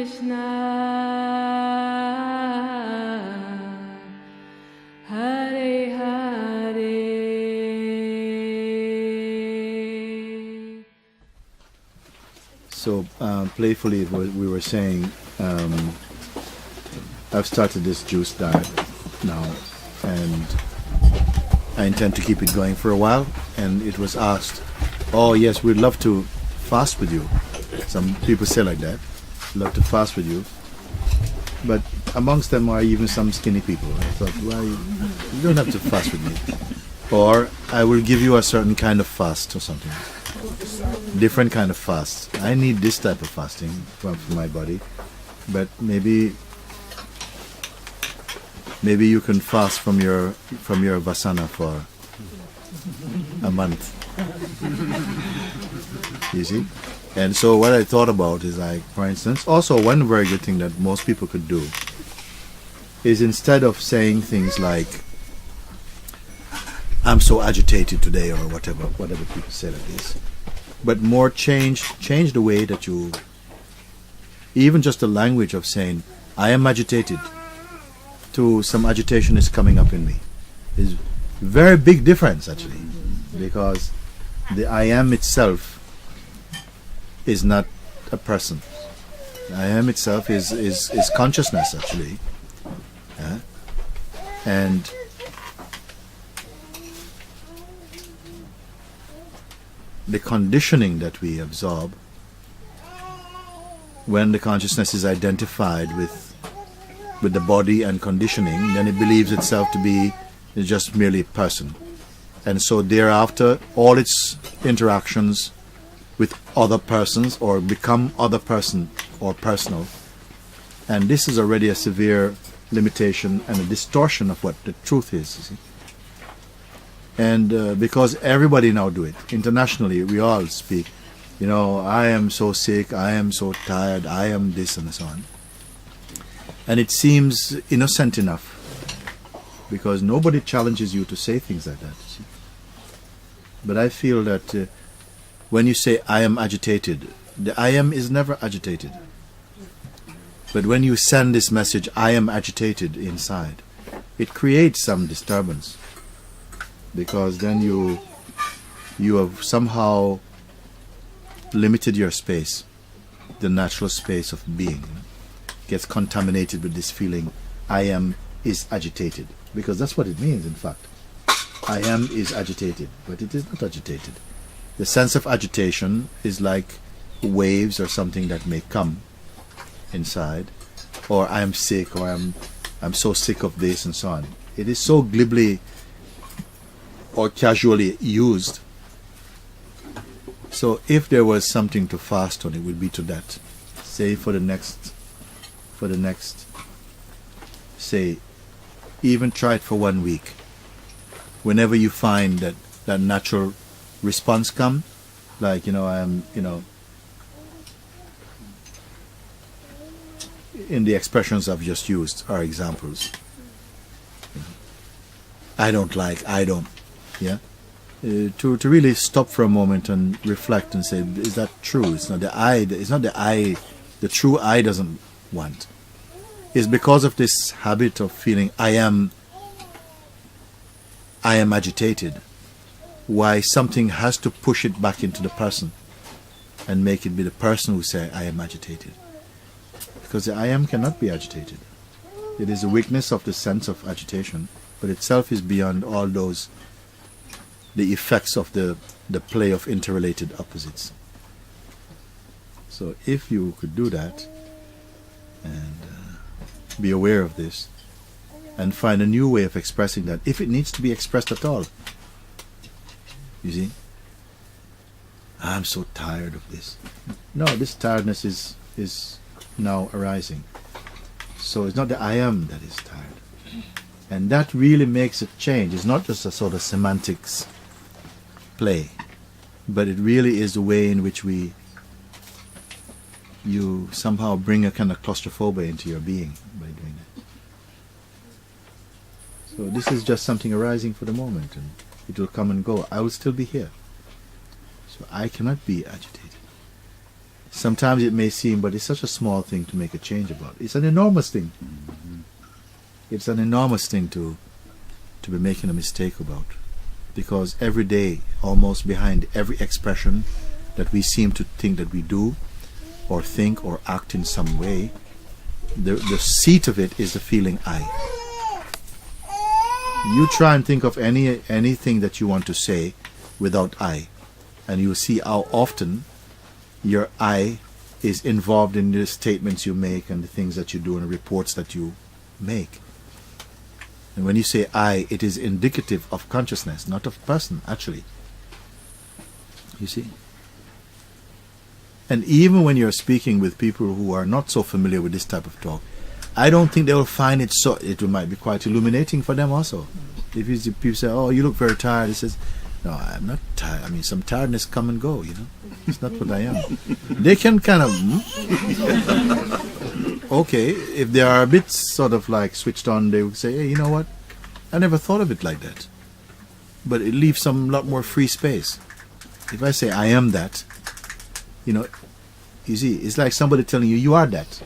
Krishna, Hare Hare. So playfully we were saying, I've started this juice diet now, and I intend to keep it going for a while. And it was asked, oh yes, we'd love to fast with you. Some people say like that, love to fast with you. But amongst them are even some skinny people. I thought, well, you don't have to fast with me. Or I will give you a certain kind of fast or something. Different kind of fast. I need this type of fasting for my body. But maybe you can fast from your vasana for a month. You see? And so what I thought about is, like, for instance, also one very good thing that most people could do is, instead of saying things like, I'm so agitated today, or whatever people say like this, but more change the way that you, even just the language of saying, I am agitated, to some agitation is coming up in me, is very big difference actually, because the I am itself is not a person. I am itself is consciousness actually. And the conditioning that we absorb, when the consciousness is identified with the body and conditioning, then it believes itself to be just merely a person. And so thereafter, all its interactions with other persons, or become other person or personal. And this is already a severe limitation and a distortion of what the truth is, you see. And because everybody now do it, internationally we all speak, I am so sick, I am so tired, I am this and so on. And it seems innocent enough, because nobody challenges you to say things like that, you see. But I feel that when you say, I am agitated, the I am is never agitated. But when you send this message, I am agitated inside, it creates some disturbance. Because then you have somehow limited your space, the natural space of being. Gets contaminated with this feeling, I am is agitated. Because that's what it means, in fact. I am is agitated, but it is not agitated. The sense of agitation is like waves or something that may come inside, or I am sick, or I'm so sick of this and so on. It is so glibly or casually used. So if there was something to fast on, it would be to that. Say for the next, say, even try it for 1 week. Whenever you find that natural response come, like, I am, in the expressions I've just used are examples. I don't, yeah? To really stop for a moment and reflect and say, is that true? It's not the I, the true I doesn't want. It's because of this habit of feeling I am agitated, why something has to push it back into the person and make it be the person who say I am agitated. Because the I am cannot be agitated. It is a weakness of the sense of agitation, but itself is beyond all those, the effects of the play of interrelated opposites. So if you could do that and be aware of this and find a new way of expressing that, if it needs to be expressed at all. You see, I'm so tired of this. No, this tiredness is now arising. So it's not the I am that is tired. And that really makes a change. It's not just a sort of semantics play, but it really is the way in which you somehow bring a kind of claustrophobia into your being by doing that. So this is just something arising for the moment, and it will come and go. I will still be here. So I cannot be agitated. Sometimes it may seem, but it's such a small thing to make a change about. It's an enormous thing. It's an enormous thing to be making a mistake about. Because every day, almost behind every expression that we seem to think that we do, or think or act in some way, the seat of it is the feeling I. You try and think of anything that you want to say without I, and you will see how often your I is involved in the statements you make and the things that you do and the reports that you make. And when you say I, it is indicative of consciousness, not of person, actually. You see? And even when you're speaking with people who are not so familiar with this type of talk, I don't think they will find it so. It might be quite illuminating for them also. If you see people say, "Oh, you look very tired," he says, "No, I'm not tired. I mean, some tiredness come and go. You know, it's not what I am." They can kind of, okay, if they are a bit sort of like switched on, they would say, "Hey, you know what? I never thought of it like that." But it leaves some lot more free space. If I say I am that, you know, you see, it's like somebody telling you are that.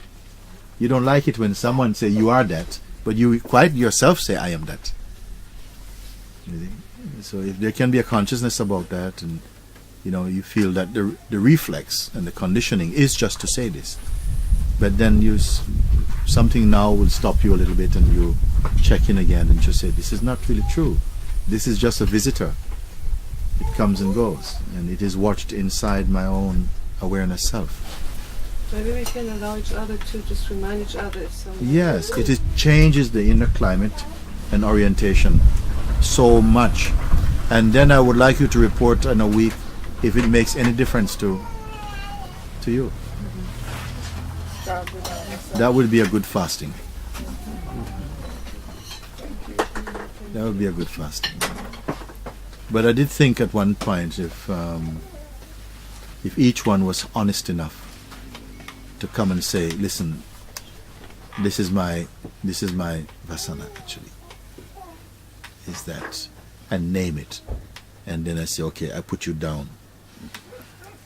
You don't like it when someone say you are that, but you quite yourself say I am that. So if there can be a consciousness about that, and you know, you feel that the reflex and the conditioning is just to say this, but then something now will stop you a little bit, and you check in again and just say, this is not really true. This is just a visitor. It comes and goes, and it is watched inside my own awareness self. Maybe we can allow each other to just remind each other. Yes, it changes the inner climate and orientation so much. And then I would like you to report in a week if it makes any difference to you. That would be a good fasting. That would be a good fasting. But I did think at one point if each one was honest enough to come and say, listen, this is my vasana actually. Is that, and name it. And then I say, okay, I put you down.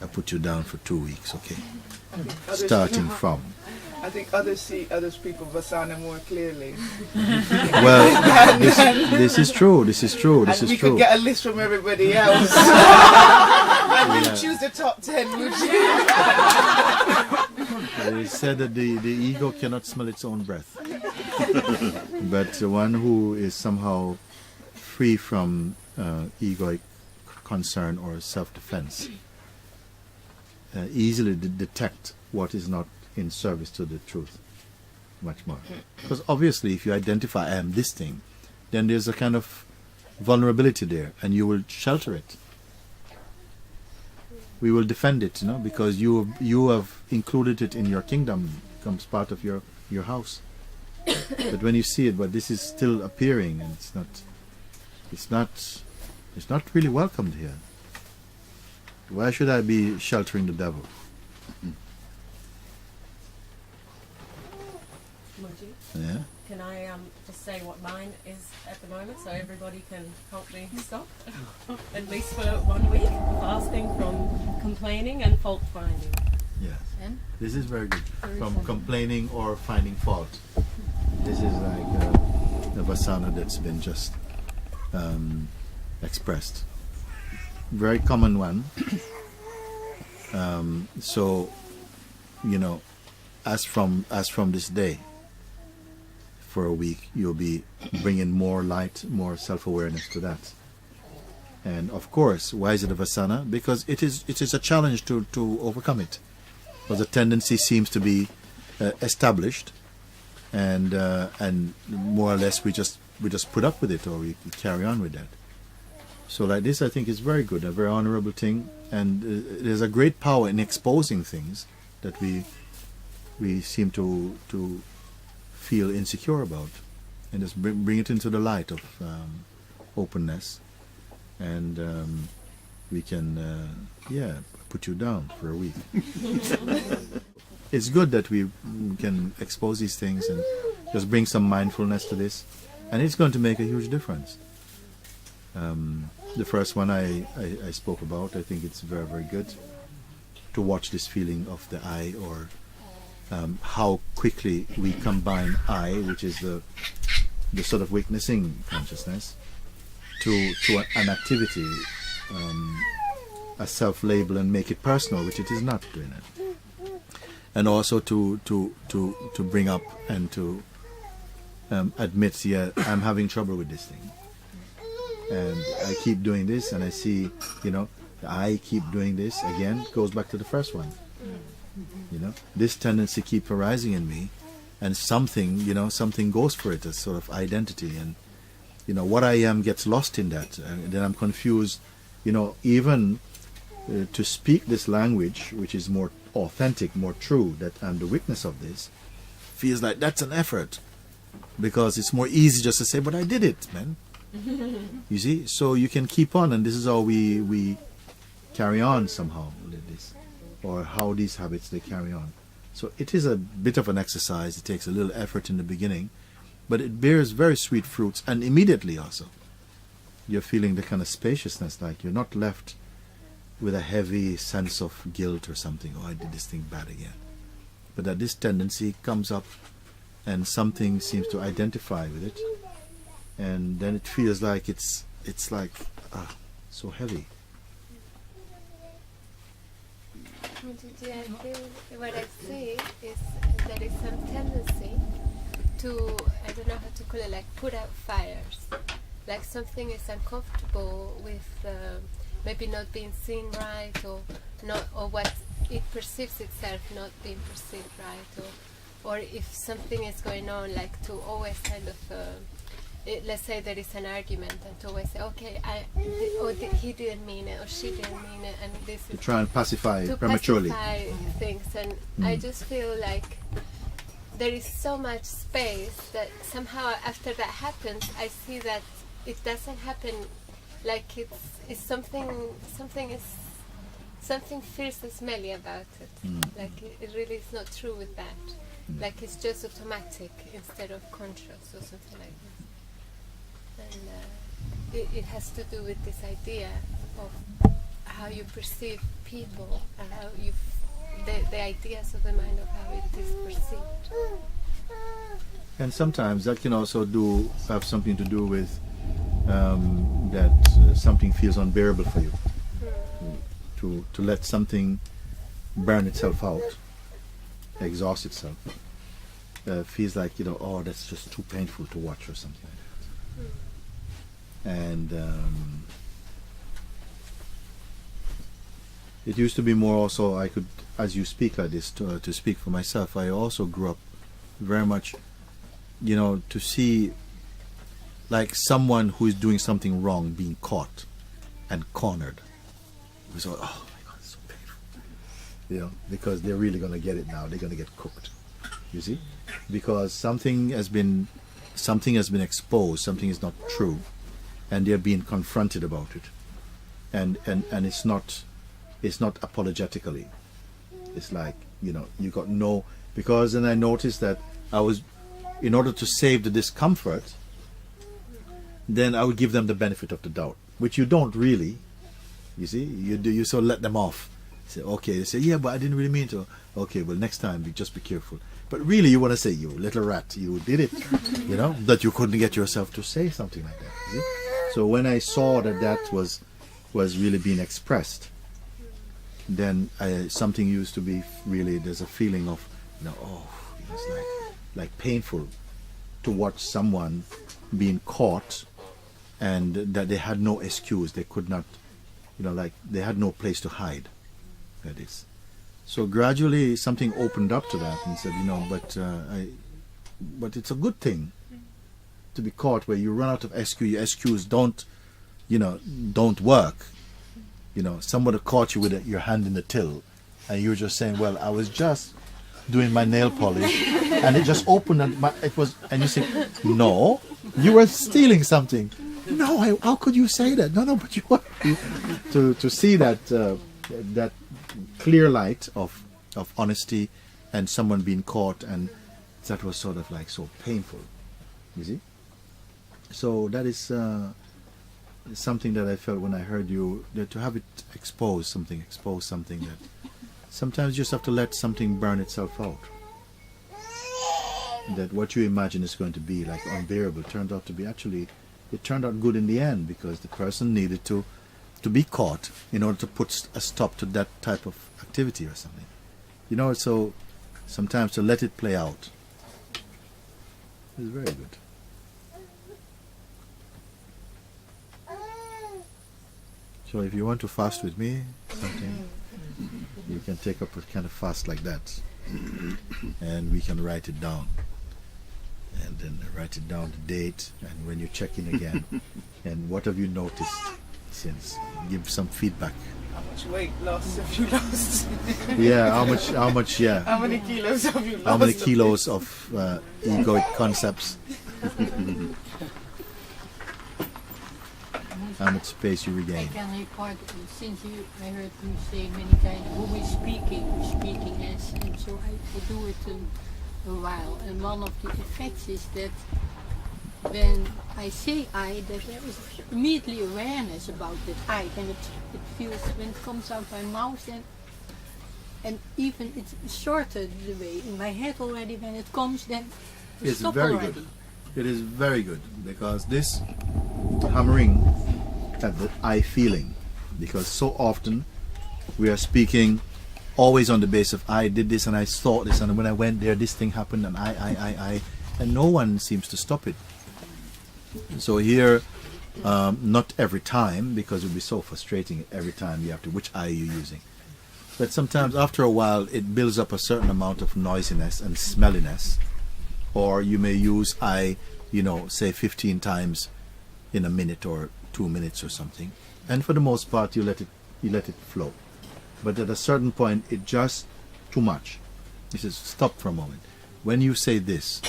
I put you down for 2 weeks, okay? Starting from. I think others see others people vasana more clearly. Well, this is true. This is true. This and is we true. could get a list from everybody else. And we choose the top 10, Mooji. It is said that the ego cannot smell its own breath. But the one who is somehow free from egoic concern or self-defense easily detect what is not in service to the truth much more. Because obviously if you identify I am this thing, then there's a kind of vulnerability there, and you will shelter it. We will defend it, you know, because you have included it in your kingdom, becomes part of your house. But when you see it, but this is still appearing, and it's not really welcomed here. Why should I be sheltering the devil? Mooji, Yeah. can I just say what mine is at the moment so everybody can help me stop? At least for 1 week, fasting from complaining and fault finding. Yes. This is very good. From complaining or finding fault. This is like a vasana that's been just expressed. Very common one. So, you know, as from this day, for a week, you'll be bringing more light, more self-awareness to that. And of course, why is it a vasana? Because it is a challenge to overcome it. Because the tendency seems to be established, and more or less we just put up with it, or we carry on with that. So like this, I think is very good, a very honorable thing, and there's a great power in exposing things that we seem to feel insecure about, and just bring it into the light of openness, and we can put you down for a week. It's good that we can expose these things and just bring some mindfulness to this, and it's going to make a huge difference. The first one I spoke about, I think it's very, very good. to watch this feeling of the I, or how quickly we combine I, which is the sort of witnessing consciousness, to an activity, a self-label, and make it personal, which it is not doing it. And also to bring up and to admit, yeah, I'm having trouble with this thing, and I keep doing this, and I see, I keep doing this again. Goes back to the first one. This tendency keeps arising in me, and something goes for it, a sort of identity, and what I am gets lost in that, and then I'm confused. Even to speak this language, which is more authentic, more true, that I'm the witness of this, feels like that's an effort, because it's more easy just to say, but I did it, man. You see, so you can keep on, and this is how we carry on somehow with this, or how these habits, they carry on. So it is a bit of an exercise. It takes a little effort in the beginning, but it bears very sweet fruits, and immediately also you're feeling the kind of spaciousness, like you're not left with a heavy sense of guilt or something. Oh, I did this thing bad again. But that this tendency comes up, and something seems to identify with it, and then it feels like it's like so heavy. I feel what I see is there is some tendency to, I don't know how to call it, like put out fires. Like something is uncomfortable with maybe not being seen right, or not, or what it perceives itself not being perceived right, or if something is going on, like to always kind of let's say there is an argument, and to always say, okay, he didn't mean it, or she didn't mean it, and this is To try and pacify to prematurely. pacify things, and I just feel like there is so much space that somehow after that happens, I see that it doesn't happen, like it's something fierce and smelly about it. Like it really is not true with that. Like it's just automatic instead of conscious or something like this. And it has to do with this idea of how you perceive people, and how you the ideas of the mind of how it is perceived. And sometimes that can also have something to do with that something feels unbearable for you. To let something burn itself out, exhaust itself, feels like, oh, that's just too painful to watch, or something like that. And it used to be more also, I could, as you speak like this, to speak for myself, I also grew up very much, to see like someone who is doing something wrong being caught and cornered. It was like, oh my God, it's so painful. Because they're really going to get it now. They're going to get cooked. You see? Because something has been exposed, something is not true, and they're being confronted about it. And it's not apologetically. It's like, you got no, because then I noticed that in order to save the discomfort, then I would give them the benefit of the doubt, which you don't really. You see, you sort of let them off. Say, okay, they say, yeah, but I didn't really mean to. Okay, well, next time, just be careful. But really, you want to say, you little rat, you did it, that you couldn't get yourself to say something like that. You see? So when I saw that was really being expressed, then something used to be really, there's a feeling of, it's like painful to watch someone being caught, and that they had no excuse, they could not, like they had no place to hide. That is. So gradually something opened up to that and said, but it's a good thing to be caught where you run out of excuse. Your excuse don't work. Somebody caught you with your hand in the till, and you're just saying, well, I was just doing my nail polish, and it just opened, and you say, no, you were stealing something. No, how could you say that? No, but you want to see that clear light of honesty, and someone being caught, and that was sort of like so painful, you see. So that is something that I felt when I heard you, that to have it expose something that sometimes you just have to let something burn itself out. That what you imagine is going to be like unbearable turned out to be actually, it turned out good in the end, because the person needed to be caught in order to put a stop to that type of activity or something. You know, so sometimes to let it play out is very good. So if you want to fast with me, something, you can take up a kind of fast like that, and we can write it down, and then write it down, the date, and when you check in again, and what have you noticed since? Give some feedback. How much weight loss have you lost? Yeah, how much, yeah. How many kilos have you lost? How many kilos of egoic concepts? How much space you I regain? can report, since I heard you say many times, who is speaking as, and so I do it a while. And one of the effects is that when I say I, that there is immediately awareness about that I, and it feels, when it comes out my mouth, and even it's shorter the way in my head already. When it comes, then It's stop very already. good. It is very good, because this hammering at the I feeling, because so often we are speaking always on the basis of I did this and I thought this, and when I went there this thing happened, and I, and no one seems to stop it. So here, not every time, because it would be so frustrating every time you have to, which I are you using? But sometimes after a while it builds up a certain amount of noisiness and smelliness, or you may use I, you know, say 15 times in a minute or 2 minutes or something, and for the most part you let it flow. But at a certain point it just too much. He says, stop for a moment. When you say this,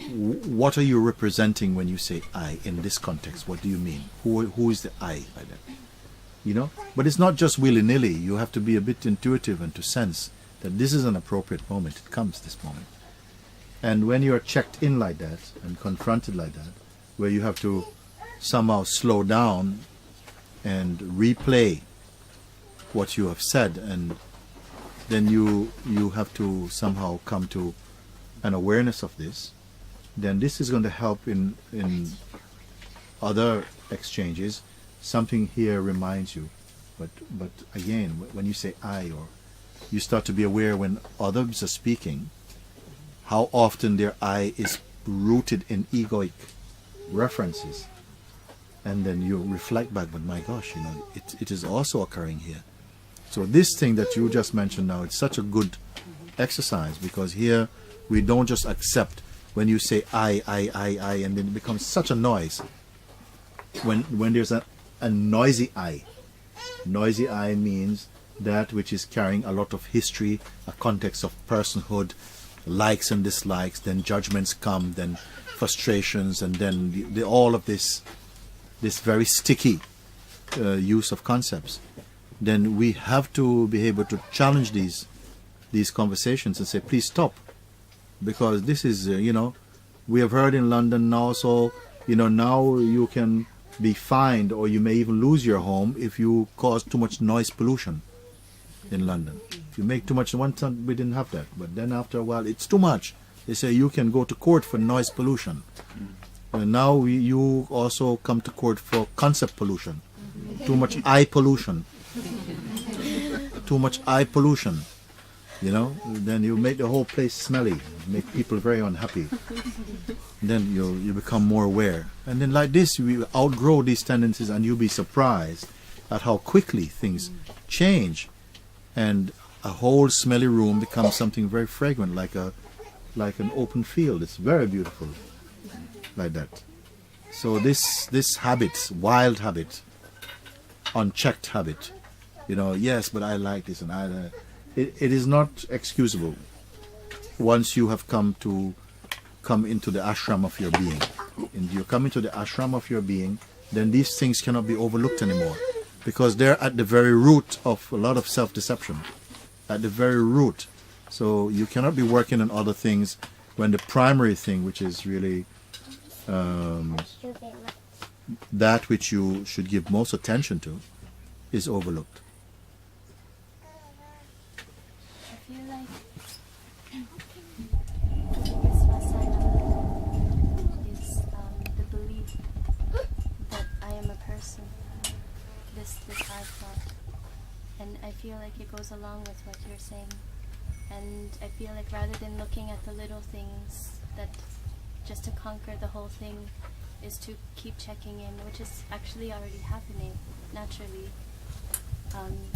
what are you representing when you say I in this context? What do you mean? Who is the I by that? You know? But it's not just willy-nilly. You have to be a bit intuitive and to sense that this is an appropriate moment. It comes, this moment. And when you're checked in like that and confronted like that, where you have to somehow slow down and replay what you have said, and then you have to somehow come to an awareness of this, then this is going to help in other exchanges. Something here reminds you, but again, when you say I, or you start to be aware when others are speaking, how often their I is rooted in egoic references, and then you reflect back, but my gosh, you know, it is also occurring here. So this thing that you just mentioned now, it's such a good exercise, because here we don't just accept when you say I, and then it becomes such a noise. When there's a noisy I. Noisy I means that which is carrying a lot of history, a context of personhood, likes and dislikes, then judgments come, then frustrations, and then all of this very sticky use of concepts. Then we have to be able to challenge these conversations and say, please stop, because this is you know, we have heard in London now, so you know, now you can be fined, or you may even lose your home if you cause too much noise pollution in London. If you make too much, one time we didn't have that, but then after a while it's too much. They say you can go to court for noise pollution. And now you also come to court for concept pollution. Too much eye pollution. Too much eye pollution. You know, then you make the whole place smelly, make people very unhappy. Then you become more aware. And then like this, we outgrow these tendencies, and you'll be surprised at how quickly things change. And a whole smelly room becomes something very fragrant, like an open field. It's very beautiful, like that. So this habit, wild habit, unchecked habit, you know, yes, but I like this, and it is not excusable once you have come into the ashram of your being. And you come into the ashram of your being, then these things cannot be overlooked anymore, because they're at the very root of a lot of self-deception, at the very root. So you cannot be working on other things when the primary thing, which is really that which you should give most attention to, is overlooked. goes along with what you're saying. And I feel like rather than looking at the little things, that just to conquer the whole thing is to keep checking in, which is actually already happening naturally.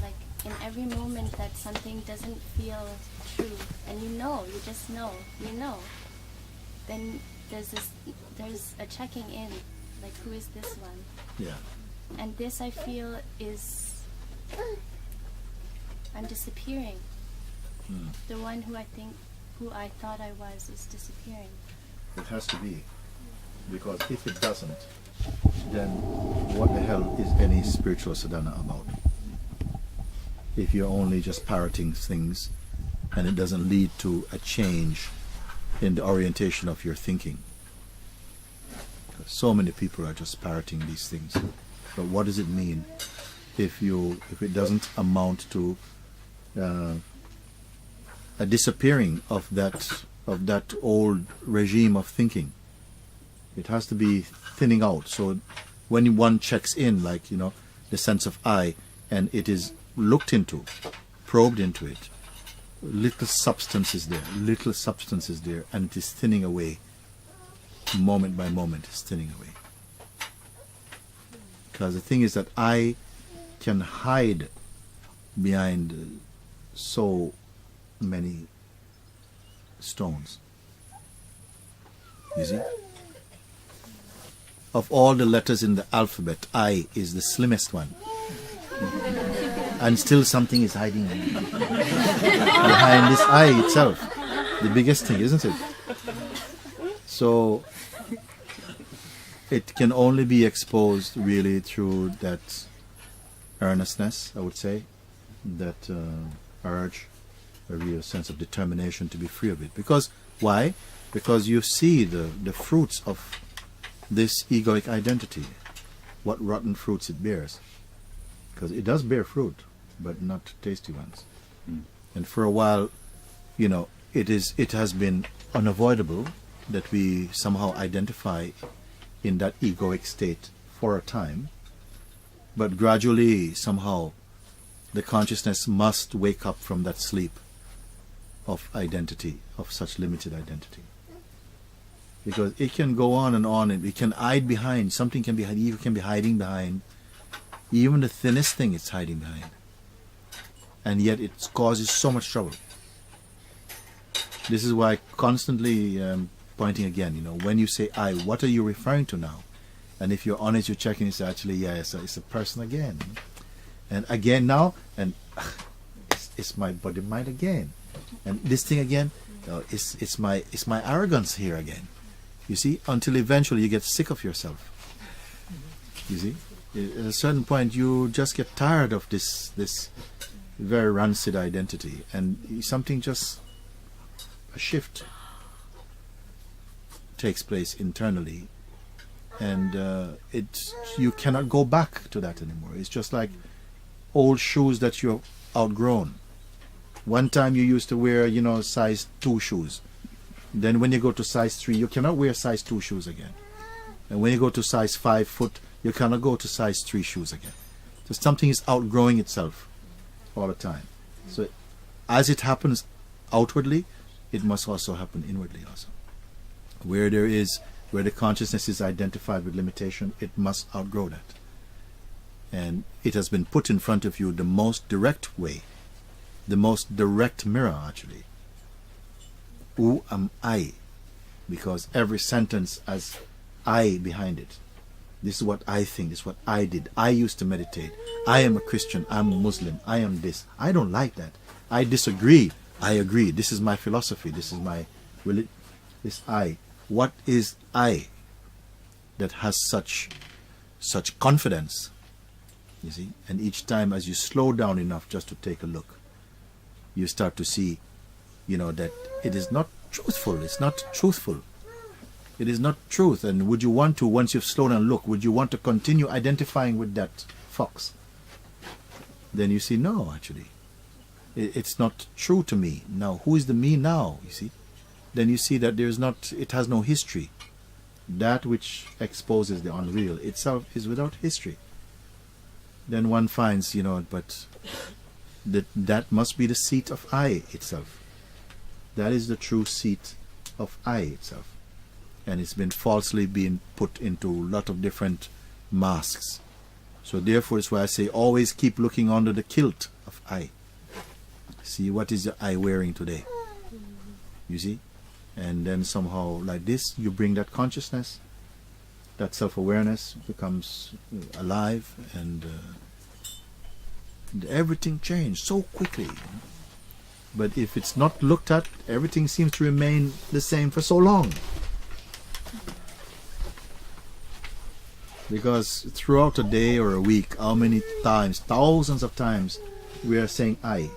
Like in every moment that something doesn't feel true, and you just know, then there's a checking in, like who is this one? Yeah. And this I feel is, I'm disappearing. The one who I thought I was is disappearing. It has to be. Because if it doesn't, then what the hell is any spiritual sadhana about? If you're only just parroting things and it doesn't lead to a change in the orientation of your thinking. So many people are just parroting these things. But what does it mean if it doesn't amount to a disappearing of that old regime of thinking? It has to be thinning out. So when one checks in, like, the sense of I, and it is looked into, probed into it, little substance is there, and it is thinning away. Moment by moment, it's thinning away. Because the thing is that I can hide behind so many stones. You see? Of all the letters in the alphabet, I is the slimmest one. And still something is hiding behind this I itself. The biggest thing, isn't it? So it can only be exposed really through that earnestness, I would say, that urge, a real sense of determination to be free of it. Because, why? Because you see the fruits of this egoic identity, what rotten fruits it bears. Because it does bear fruit, but not tasty ones. And for a while, it has been unavoidable that we somehow identify in that egoic state for a time, but gradually, somehow, the consciousness must wake up from that sleep of identity, of such limited identity. Because it can go on, and it can hide behind, something can be hiding behind, even the thinnest thing it's hiding behind. And yet it causes so much trouble. This is why constantly pointing again, when you say I, what are you referring to now? And if you're honest, you're checking, it's actually, it's a person again. And again now, and it's my body mind again. And this thing again, it's my arrogance here again. You see, until eventually you get sick of yourself. You see, at a certain point you just get tired of this very rancid identity, and something just, a shift takes place internally, and you cannot go back to that anymore. It's just like old shoes that you've outgrown. One time you used to wear, size 2 shoes. Then when you go to size 3, you cannot wear size 2 shoes again. And when you go to size 5 foot, you cannot go to size 3 shoes again. So something is outgrowing itself all the time. So as it happens outwardly, it must also happen inwardly also. Where the consciousness is identified with limitation, it must outgrow that. And it has been put in front of you the most direct way, the most direct mirror actually. Who am I? Because every sentence has I behind it. This is what I think, this is what I did. I used to meditate. I am a Christian, I'm a Muslim, I am this. I don't like that. I disagree. I agree. This is my philosophy. This is my this I. What is I that has such confidence? You see? And each time as you slow down enough just to take a look, you start to see, that it is not truthful. It's not truthful. It is not truth. And would you want to, once you've slowed down and look, would you want to continue identifying with that fox? Then you see, no, actually. It's not true to me. Now, who is the me now, you see? Then you see that it has no history. That which exposes the unreal itself is without history. Then one finds, but that must be the seat of I itself. That is the true seat of I itself. And it's been falsely being put into a lot of different masks. So therefore it's why I say always keep looking under the kilt of I. See, what is the I wearing today? You see? And then somehow like this, you bring that consciousness, that self-awareness becomes alive, and everything changed so quickly. But if it's not looked at, everything seems to remain the same for so long. Because throughout a day or a week, how many times, thousands of times, we are saying I.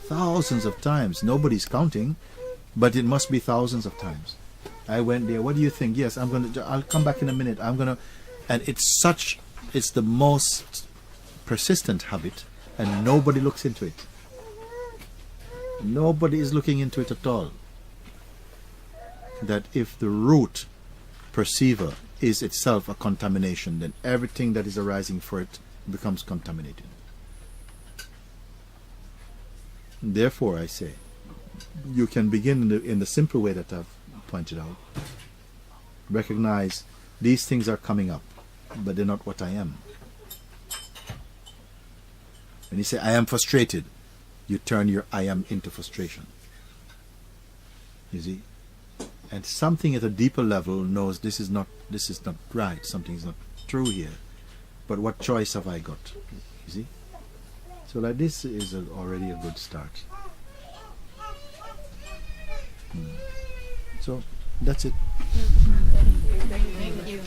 Thousands of times. Nobody's counting, but it must be thousands of times. I went there. What do you think? Yes, I'll come back in a minute. And it's the most persistent habit, and nobody looks into it. Nobody is looking into it at all. That if the root perceiver is itself a contamination, then everything that is arising for it becomes contaminated. Therefore, I say, you can begin in the simple way that I've pointed out. Recognize these things are coming up, but they're not what I am. When you say, I am frustrated, you turn your I am into frustration. You see? And something at a deeper level knows this is not right, something is not true here. But what choice have I got? You see? So like this is already a good start. So that's it. Thank you.